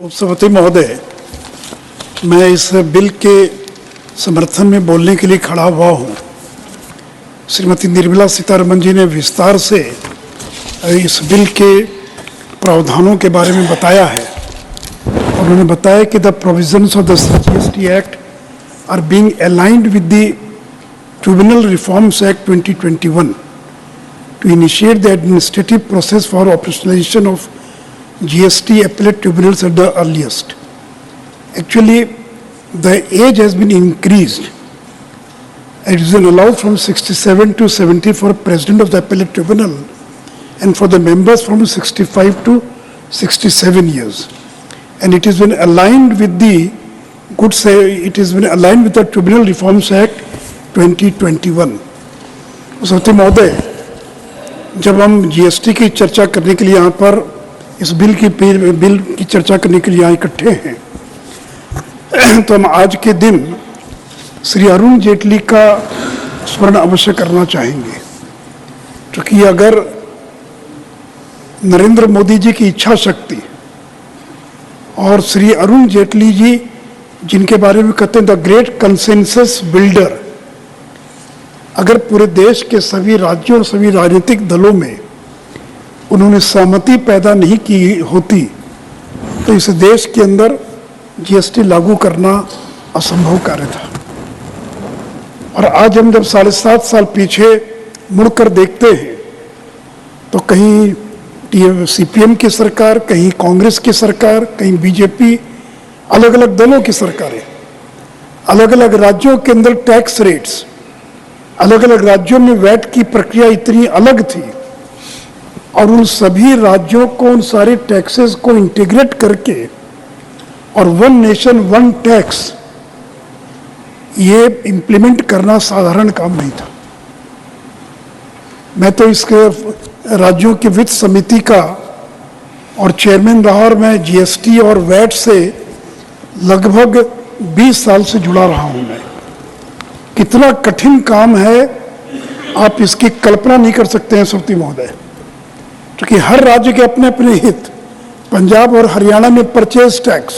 उपसभापति महोदय, मैं इस बिल के समर्थन में बोलने के लिए खड़ा हुआ हूँ। श्रीमती निर्मला सीतारमण जी ने विस्तार से इस बिल के प्रावधानों के बारे में बताया है। उन्होंने बताया कि the provisions of the GST act are being aligned with the tribunal reforms act 2021 to initiate the administrative process for operationalization of GST appellate tribunals at the earliest. Actually, the age has been increased. It is allowed from 67 to 70 for President of the Appellate Tribunal and for the members from 65 to 67 years. And it has been aligned with the Tribunal Reforms Act 2021. सत्य महोदय, जब हम GST की चर्चा करने के लिए यहाँ पर इस बिल की चर्चा करने के लिए यहाँ इकट्ठे हैं, तो हम आज के दिन श्री अरुण जेटली का स्मरण अवश्य करना चाहेंगे। क्योंकि अगर नरेंद्र मोदी जी की इच्छा शक्ति और श्री अरुण जेटली जी, जिनके बारे में कहते हैं द ग्रेट कंसेंसस बिल्डर, अगर पूरे देश के सभी राज्यों और सभी राजनीतिक दलों में उन्होंने सहमति पैदा नहीं की होती तो इस देश के अंदर जीएसटी लागू करना असंभव कार्य था। और आज हम जब 7.5 साल पीछे मुड़कर देखते हैं तो कहीं सीपीएम की सरकार, कहीं कांग्रेस की सरकार, कहीं बीजेपी, अलग अलग दलों की सरकारें, अलग अलग राज्यों के अंदर टैक्स रेट्स, अलग अलग राज्यों में वैट की प्रक्रिया इतनी अलग थी और उन सभी राज्यों को उन सारे टैक्सेस को इंटीग्रेट करके और वन नेशन वन टैक्स ये इंप्लीमेंट करना साधारण काम नहीं था। मैं तो इसके राज्यों की वित्त समिति का और चेयरमैन रहा और मैं जीएसटी और वैट से लगभग 20 साल से जुड़ा रहा हूं। मैं कितना कठिन काम है आप इसकी कल्पना नहीं कर सकते हैं सभापति महोदय। क्योंकि हर राज्य के अपने अपने हित, पंजाब और हरियाणा में परचेज टैक्स,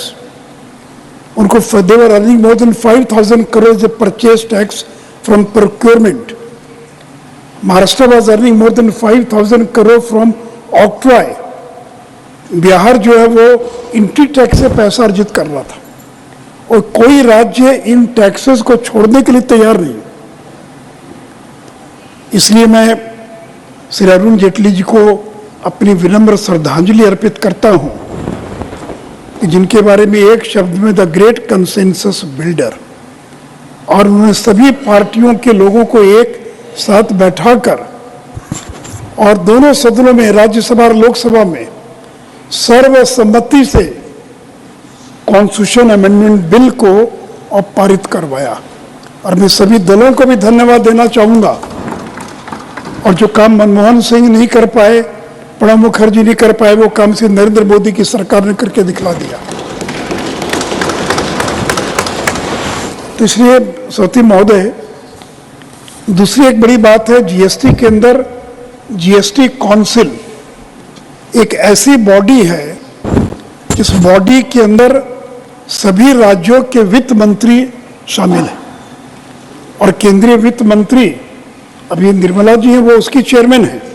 उनको they were earning more than 5,000 crores purchase tax from procurement. Maharashtra was earning more than 5,000 crore from octroi. Bihar जो है वो इंट्री टैक्स से पैसा अर्जित कर रहा था और कोई राज्य इन टैक्सेस को छोड़ने के लिए तैयार नहीं। इसलिए मैं श्री अरुण जेटली जी को अपनी विनम्र श्रद्धांजलि अर्पित करता हूं कि जिनके बारे में एक शब्द में द ग्रेट कंसेंसस बिल्डर, और उन्होंने सभी पार्टियों के लोगों को एक साथ बैठाकर और दोनों सदनों में, राज्यसभा और लोकसभा में सर्वसम्मति से कॉन्स्टिट्यूशन अमेंडमेंट बिल को पारित करवाया। और मैं सभी दलों को भी धन्यवाद देना चाहूँगा। और जो काम मनमोहन सिंह नहीं कर पाए, प्रणब मुखर्जी नहीं कर पाए, वो काम से नरेंद्र मोदी की सरकार ने करके दिखला दिया। तो इसलिए सभापति महोदय, दूसरी एक बड़ी बात है, जीएसटी के अंदर जीएसटी काउंसिल एक ऐसी बॉडी है, इस बॉडी के अंदर सभी राज्यों के वित्त मंत्री शामिल हैं और केंद्रीय वित्त मंत्री अभी निर्मला जी हैं, वो उसकी चेयरमैन है।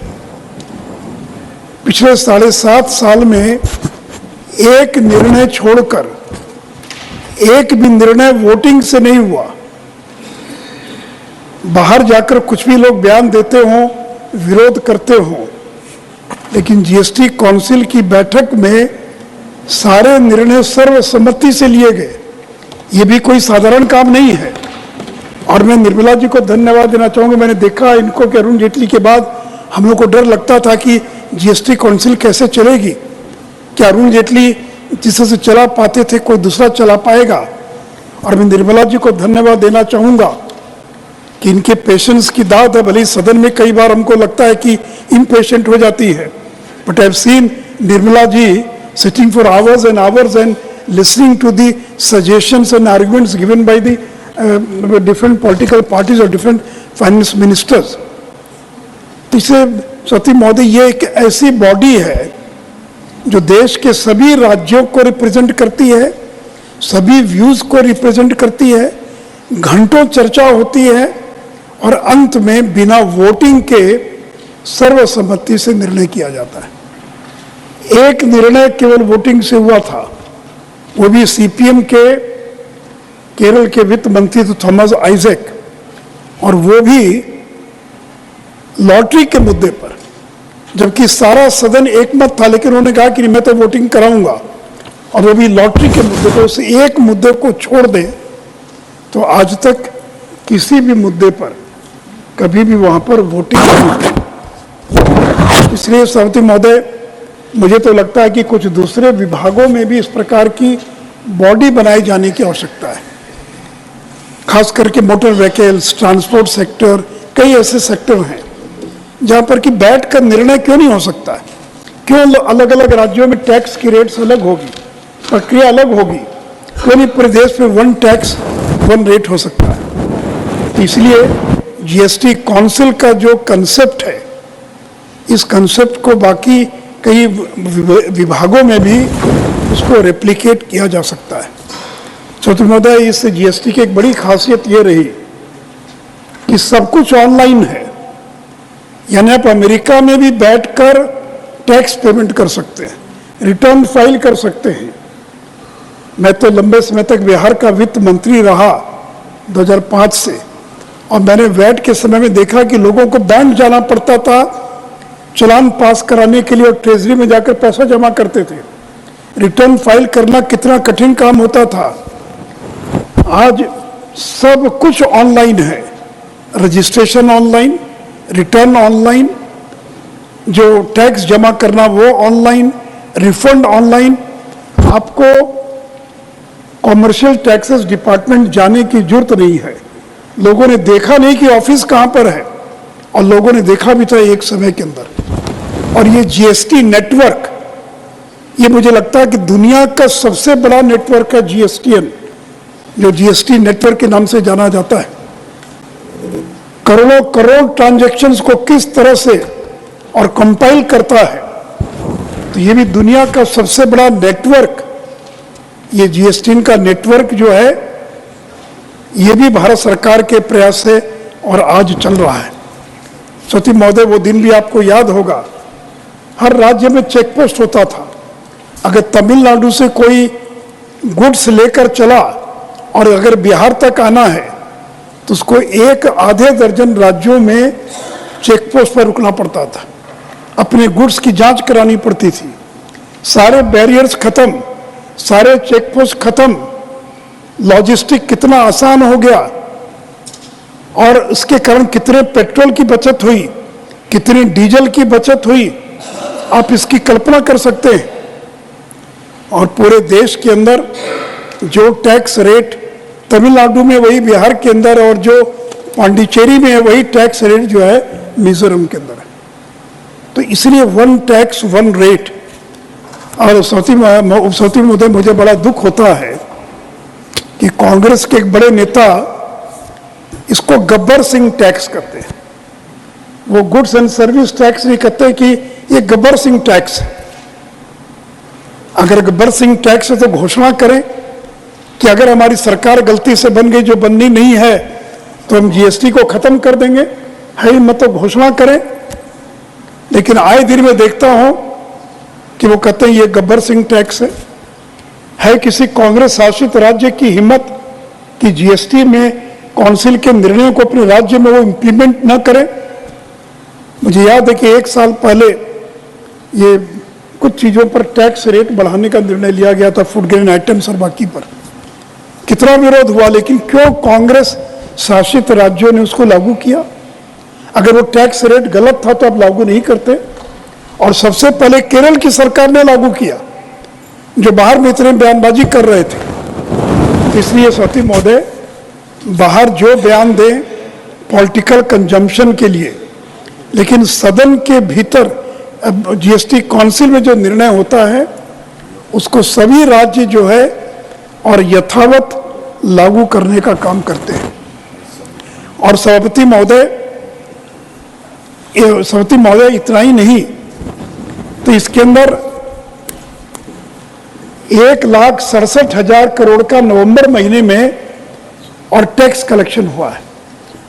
पिछले 7.5 साल में एक निर्णय छोड़कर एक भी निर्णय वोटिंग से नहीं हुआ। बाहर जाकर कुछ भी लोग बयान देते हों, विरोध करते हों, लेकिन जीएसटी काउंसिल की बैठक में सारे निर्णय सर्वसम्मति से लिए गए। ये भी कोई साधारण काम नहीं है। और मैं निर्मला जी को धन्यवाद देना चाहूँगा। मैंने देखा इनको कि अरुण जेटली के बाद हम लोग को डर लगता था कि जीएसटी काउंसिल कैसे चलेगी, क्या अरुण जेटली जिससे से चला पाते थे कोई दूसरा चला पाएगा। और मैं निर्मला जी को धन्यवाद देना चाहूँगा कि इनके पेशेंस की दाद है। भले सदन में कई बार हमको लगता है कि इम्पेशेंट हो जाती है, but I have seen Nirmala ji sitting for hours and hours and listening to the suggestions and arguments given by the different political parties or different finance ministers. तो इसे सती महोदय, ये एक ऐसी बॉडी है जो देश के सभी राज्यों को रिप्रेजेंट करती है, सभी व्यूज को रिप्रेजेंट करती है, घंटों चर्चा होती है और अंत में बिना वोटिंग के सर्वसम्मति से निर्णय किया जाता है। एक निर्णय केवल वोटिंग से हुआ था, वो भी सीपीएम के केरल के वित्त मंत्री थे थॉमस आइजैक, और वो भी लॉटरी के मुद्दे पर, जबकि सारा सदन एकमत था, लेकिन उन्होंने कहा कि मैं तो वोटिंग कराऊंगा, और वो भी लॉटरी के मुद्दे पर। उस एक मुद्दे को छोड़ दें तो आज तक किसी भी मुद्दे पर कभी भी वहां पर वोटिंग नहीं हुई। इसलिए सभापति महोदय, मुझे तो लगता है कि कुछ दूसरे विभागों में भी इस प्रकार की बॉडी बनाई जाने की आवश्यकता है, खास करके मोटर व्हीकल्स, ट्रांसपोर्ट सेक्टर, कई ऐसे सेक्टर हैं जहां पर कि बैठकर निर्णय क्यों नहीं हो सकता है। क्यों अलग अलग राज्यों में टैक्स की रेट्स अलग होगी, प्रक्रिया अलग होगी, क्यों नहीं पूरे देश में वन टैक्स वन रेट हो सकता है। तो इसलिए जीएसटी काउंसिल का जो कंसेप्ट है, इस कंसेप्ट को बाकी कई विभागों में भी उसको रेप्लिकेट किया जा सकता है। सभापति महोदय, इस जीएसटी की एक बड़ी खासियत ये रही कि सब कुछ ऑनलाइन है, यानी आप अमेरिका में भी बैठकर टैक्स पेमेंट कर सकते हैं, रिटर्न फाइल कर सकते हैं। मैं तो लंबे समय तक बिहार का वित्त मंत्री रहा 2005 से, और मैंने वैट के समय में देखा कि लोगों को बैंक जाना पड़ता था चालान पास कराने के लिए, और ट्रेजरी में जाकर पैसा जमा करते थे। रिटर्न फाइल करना कितना कठिन काम होता था। आज सब कुछ ऑनलाइन है, रजिस्ट्रेशन ऑनलाइन, रिटर्न ऑनलाइन, जो टैक्स जमा करना वो ऑनलाइन, रिफंड ऑनलाइन। आपको कॉमर्शियल टैक्सेस डिपार्टमेंट जाने की जरूरत नहीं है। लोगों ने देखा नहीं कि ऑफिस कहां पर है, और लोगों ने देखा भी था एक समय के अंदर। और ये जीएसटी नेटवर्क, ये मुझे लगता है कि दुनिया का सबसे बड़ा नेटवर्क है जीएसटीएन, जो जीएसटी नेटवर्क के नाम से जाना जाता है। करोड़ों करोड़ ट्रांजैक्शंस को किस तरह से और कंपाइल करता है, तो ये भी दुनिया का सबसे बड़ा नेटवर्क, ये जीएसटी का नेटवर्क जो है, ये भी भारत सरकार के प्रयास से और आज चल रहा है। सती महोदय, वो दिन भी आपको याद होगा, हर राज्य में चेक पोस्ट होता था। अगर तमिलनाडु से कोई गुड्स लेकर चला और अगर बिहार तक आना है, तो उसको एक आधे दर्जन राज्यों में चेक पोस्ट पर रुकना पड़ता था, अपने गुड्स की जांच करानी पड़ती थी। सारे बैरियर्स खत्म, सारे चेक पोस्ट खत्म, लॉजिस्टिक कितना आसान हो गया, और इसके कारण कितने पेट्रोल की बचत हुई, कितनी डीजल की बचत हुई, आप इसकी कल्पना कर सकते हैं। और पूरे देश के अंदर जो टैक्स रेट तमिलनाडु में वही बिहार के अंदर, और जो पांडिचेरी में है वही टैक्स रेट जो है मिजोरम के अंदर है। तो इसलिए वन टैक्स वन रेट। और सौती महोदय, मुझे बड़ा दुख होता है कि कांग्रेस के एक बड़े नेता इसको गब्बर सिंह टैक्स करते हैं। वो गुड्स एंड सर्विस टैक्स नहीं कहते कि ये गब्बर सिंह टैक्स है। अगर गब्बर सिंह टैक्स है तो घोषणा करें कि अगर हमारी सरकार गलती से बन गई, जो बननी नहीं है, तो हम जीएसटी को खत्म कर देंगे। है मत तो घोषणा करें। लेकिन आए दिन में देखता हूं कि वो कहते हैं ये गब्बर सिंह टैक्स है किसी कांग्रेस शासित राज्य की हिम्मत कि जीएसटी में काउंसिल के निर्णयों को अपने राज्य में वो इंप्लीमेंट न करें। मुझे याद है कि एक साल पहले ये कुछ चीजों पर टैक्स रेट बढ़ाने का निर्णय लिया गया था, फूड ग्रेन आइटम्स और बाकी पर। कितना विरोध हुआ, लेकिन क्यों कांग्रेस शासित राज्यों ने उसको लागू किया? अगर वो टैक्स रेट गलत था तो आप लागू नहीं करते। और सबसे पहले केरल की सरकार ने लागू किया, जो बाहर में इतने बयानबाजी कर रहे थे। इसलिए सती महोदय, बाहर जो बयान दें पॉलिटिकल कंजम्पशन के लिए, लेकिन सदन के भीतर जीएसटी काउंसिल में जो निर्णय होता है उसको सभी राज्य जो है और यथावत लागू करने का काम करते हैं। और सभापति महोदय, इतना ही नहीं, तो इसके अंदर 1,67,000 करोड़ का नवंबर महीने में और टैक्स कलेक्शन हुआ है,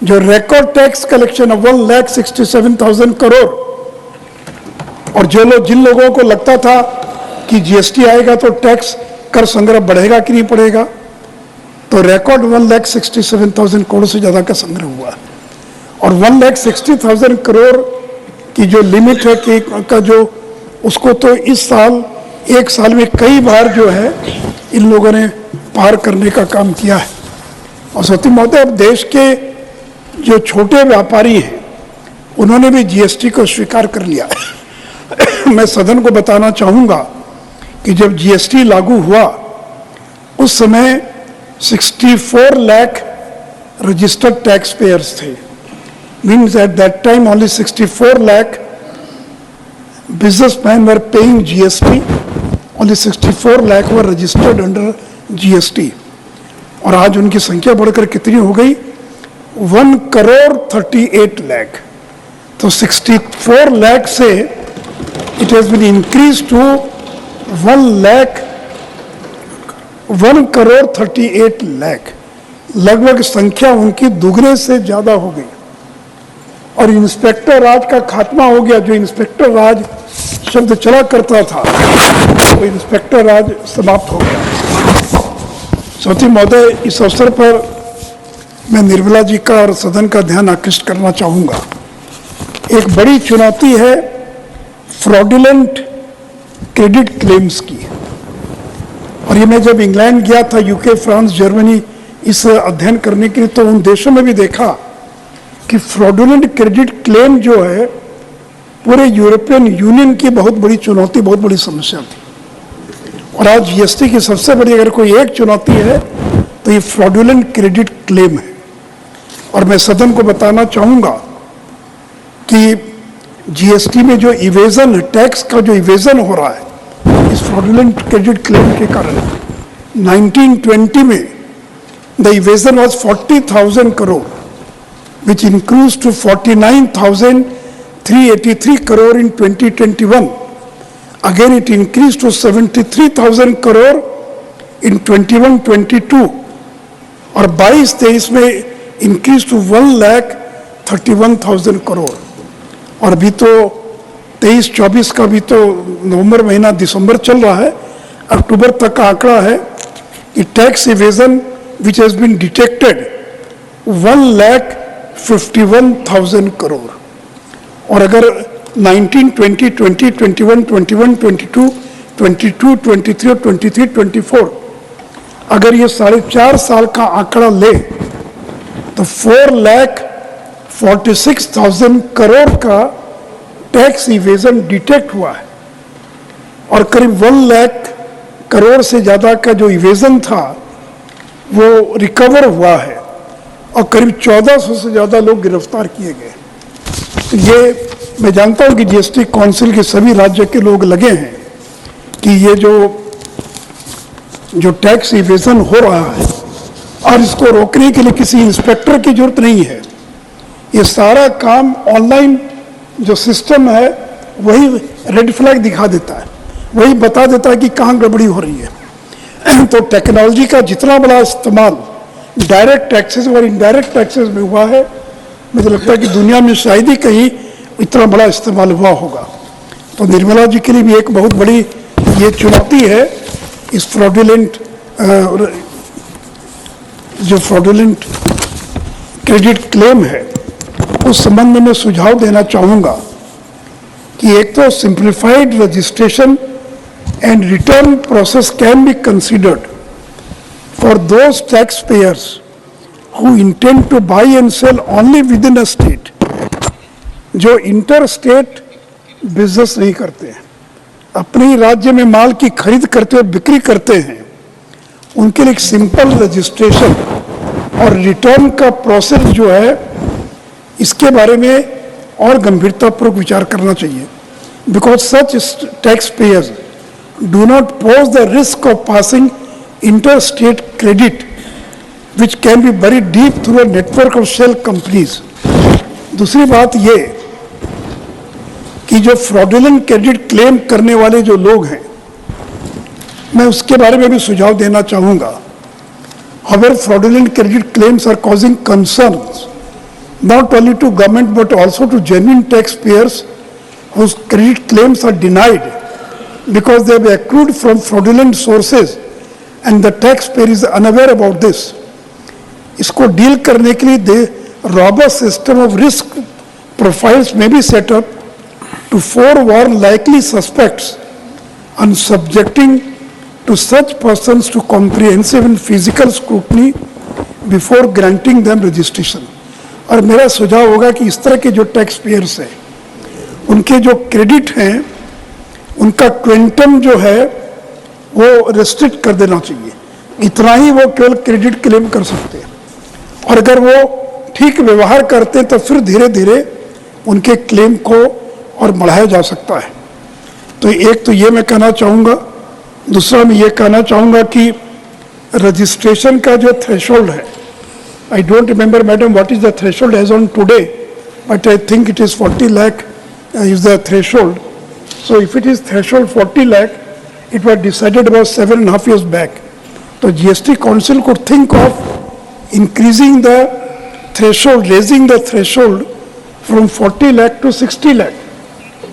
जो रिकॉर्ड टैक्स कलेक्शन है 1,67,000 करोड़। और जिन लोगों को लगता था कि जीएसटी आएगा तो टैक्स कर संग्रह बढ़ेगा कि नहीं बढ़ेगा, तो रिकॉर्ड 1,67,000 करोड़ से ज़्यादा का संग्रह हुआ। और 1,60,000 करोड़ की जो लिमिट है कि का जो उसको तो इस साल एक साल में कई बार जो है इन लोगों ने पार करने का काम किया है। और सती महोदय, अब देश के जो छोटे व्यापारी हैं उन्होंने भी जीएसटी को स्वीकार कर लिया है। मैं सदन को बताना चाहूँगा कि जब जीएसटी लागू हुआ उस समय 64 लाख रजिस्टर्ड टैक्स पेयर्स थे। Means at that time only 64 lakh businessmen were paying GST, only 64 lakh were registered under GST। और आज उनकी संख्या बढ़कर कितनी हो गई? 1,38 लाख। तो 64 लाख से it has been increased to 1,38 lakh. लगभग संख्या उनकी दुगने से ज्यादा हो गई। और इंस्पेक्टर राज का खात्मा हो गया। जो इंस्पेक्टर राज शब्द चला करता था वो इंस्पेक्टर राज समाप्त हो गया। सती महोदय, इस अवसर पर मैं निर्मला जी का और सदन का ध्यान आकृष्ट करना चाहूँगा। एक बड़ी चुनौती है फ्रॉडुलेंट क्रेडिट क्लेम्स की। और ये मैं जब इंग्लैंड गया था, यूके, फ्रांस, जर्मनी इस अध्ययन करने के लिए, तो उन देशों में भी देखा कि फ्रॉडुलेंट क्रेडिट क्लेम जो है पूरे यूरोपियन यूनियन की बहुत बड़ी चुनौती, बहुत बड़ी समस्या थी। और आज जीएसटी की सबसे बड़ी अगर कोई एक चुनौती है तो ये फ्रॉडुलेंट क्रेडिट क्लेम है। और मैं सदन को बताना चाहूँगा कि जीएसटी में जो इवेजन, टैक्स का जो इवेजन हो रहा है इस फ्रॉडुलेंट क्रेडिट क्लेम के कारण 1920 में the evasion was 40,000 crore, which increased to 49,383 crore in 2021. Again, it increased to 73,000 crore in 21-22. और 22-23 में increased to 1,31,000 करोड़। और अभी तो 23-24 का भी तो नवंबर महीना, दिसंबर चल रहा है, अक्टूबर तक का आंकड़ा है कि tax evasion which has been detected 1,51,000 crore. और अगर 19, 20, 20, 21, 21, 22, 22, 23 और 23, 24 अगर ये 4.5 साल का आंकड़ा ले तो 4,46,000 करोड़ का टैक्स इवेजन डिटेक्ट हुआ है। और करीब 1 लाख करोड़ से ज़्यादा का जो इवेजन था वो रिकवर हुआ है। और करीब 1400 से ज़्यादा लोग गिरफ्तार किए गए। तो ये मैं जानता हूँ कि जीएसटी काउंसिल के सभी राज्य के लोग लगे हैं कि ये जो टैक्स इवेजन हो रहा है और इसको रोकने के लिए किसी इंस्पेक्टर की जरूरत नहीं है। ये सारा काम ऑनलाइन जो सिस्टम है वही रेड फ्लैग दिखा देता है, वही बता देता है कि कहाँ गड़बड़ी हो रही है। तो टेक्नोलॉजी का जितना बड़ा इस्तेमाल डायरेक्ट टैक्सेस और इनडायरेक्ट टैक्सेस में हुआ है, मुझे लगता है कि दुनिया में शायद ही कहीं इतना बड़ा इस्तेमाल हुआ होगा। तो निर्मला जी के लिए भी एक बहुत बड़ी ये चुनौती है। इस फ्रॉडुलेंट जो फ्रॉडुलेंट क्रेडिट क्लेम है उस संबंध में मैं सुझाव देना चाहूँगा कि एक तो simplified registration and return process can be considered for those taxpayers who intend to buy and sell only within a state, जो इंटर स्टेट बिजनेस नहीं करते हैं, अपने ही राज्य में माल की खरीद करते और बिक्री करते हैं, उनके लिए एक सिंपल रजिस्ट्रेशन और रिटर्न का प्रोसेस जो है इसके बारे में और गंभीरतापूर्वक विचार करना चाहिए। Because such tax payers do not pose the risk of passing interstate credit which can be very deep through a network of shell companies। दूसरी बात ये कि जो फ्रॉडुलेंट क्रेडिट क्लेम करने वाले जो लोग हैं मैं उसके बारे में भी सुझाव देना चाहूँगा। However, fraudulent credit claims are causing concerns not only to government but also to genuine taxpayers whose credit claims are denied because they have accrued from fraudulent sources and the taxpayer is unaware about this. इसको deal करने के लिए robust system of risk profiles may be set up to forewarn likely suspects and subjecting to such persons to comprehensive and physical scrutiny before granting them registration. और मेरा सुझाव होगा कि इस तरह के जो टैक्स पेयर्स हैं उनके जो क्रेडिट हैं उनका क्विंटम जो है वो रेस्ट्रिक्ट कर देना चाहिए। इतना ही वो केवल क्रेडिट क्लेम कर सकते हैं और अगर वो ठीक व्यवहार करते हैं तो फिर धीरे धीरे उनके क्लेम को और बढ़ाया जा सकता है। तो एक तो ये मैं कहना चाहूँगा। दूसरा मैं ये कहना चाहूँगा कि रजिस्ट्रेशन का जो थ्रेशोल्ड है, I don't remember madam what is the threshold as on today, but I think it is 40 lakh is the threshold. So if it is threshold 40 lakh, it was decided about 7.5 years back. So GST Council could think of increasing the threshold, raising the threshold from 40 lakh to 60 lakh.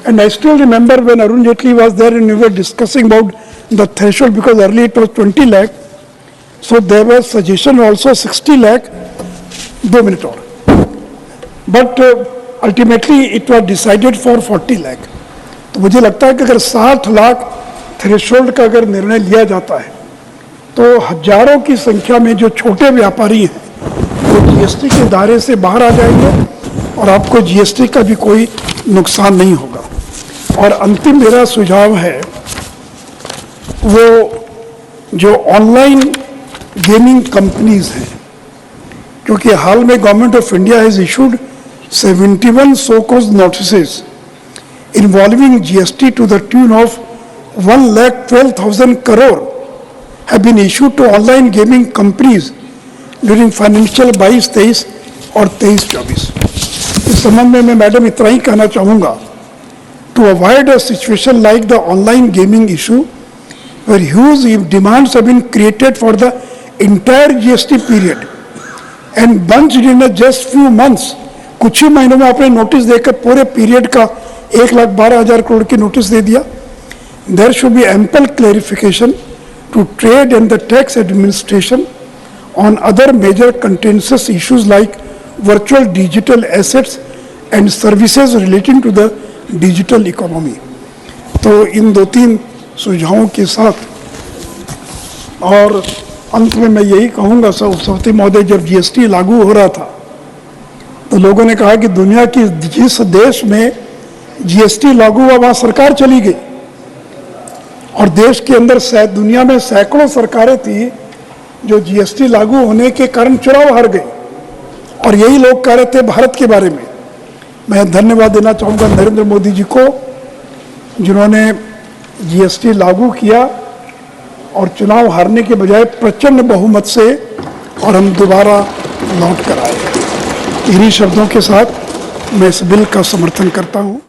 And I still remember when Arun Jaitley was there and we were discussing about the threshold because earlier it was 20 lakh. So there was suggestion also 60 lakh, 2 minutes or. But ultimately it was decided for 40 lakh. तो मुझे लगता है कि अगर 60 lakh threshold का अगर निर्णय लिया जाता है तो हजारों की संख्या में जो छोटे व्यापारी हैं वो जीएसटी के दायरे से बाहर आ जाएंगे और आपको जीएसटी का भी कोई नुकसान नहीं होगा। और अंतिम मेरा सुझाव है वो जो ऑनलाइन गेमिंग कंपनीज हैं, क्योंकि हाल में government of India has issued 71 so called notices involving GST to the tune of 1,12,000 crore have been issued to online gaming companies during financial 22-23 और 23-24. इस संबंध में मैं मैडम इतना ही कहना चाहूँगा, to avoid a situation like the online gaming issue where huge demands have been created for the entire GST period and bunched in just few months. कुछ ही महीनों में आपने नोटिस देकर पूरे पीरियड का 1,12,000 करोड़ की नोटिस दे दिया. There should be ample clarification to trade and the tax administration on other major contentious issues like virtual digital assets and services relating to the digital economy. तो इन 2-3 सुझावों के साथ और अंत में मैं यही कहूँगा, सरस्वती महोदय, जब जीएसटी लागू हो रहा था तो लोगों ने कहा कि दुनिया की जिस देश में जीएसटी लागू हुआ वहाँ सरकार चली गई और देश के अंदर दुनिया में सैकड़ों सरकारें थी जो जीएसटी लागू होने के कारण चुनाव हार गई और यही लोग कह रहे थे भारत के बारे में। मैं धन्यवाद देना चाहूँगा नरेंद्र मोदी जी को जिन्होंने जीएसटी लागू किया और चुनाव हारने के बजाय प्रचंड बहुमत से और हम दोबारा लौट कर आए। इन्हीं शब्दों के साथ मैं इस बिल का समर्थन करता हूँ।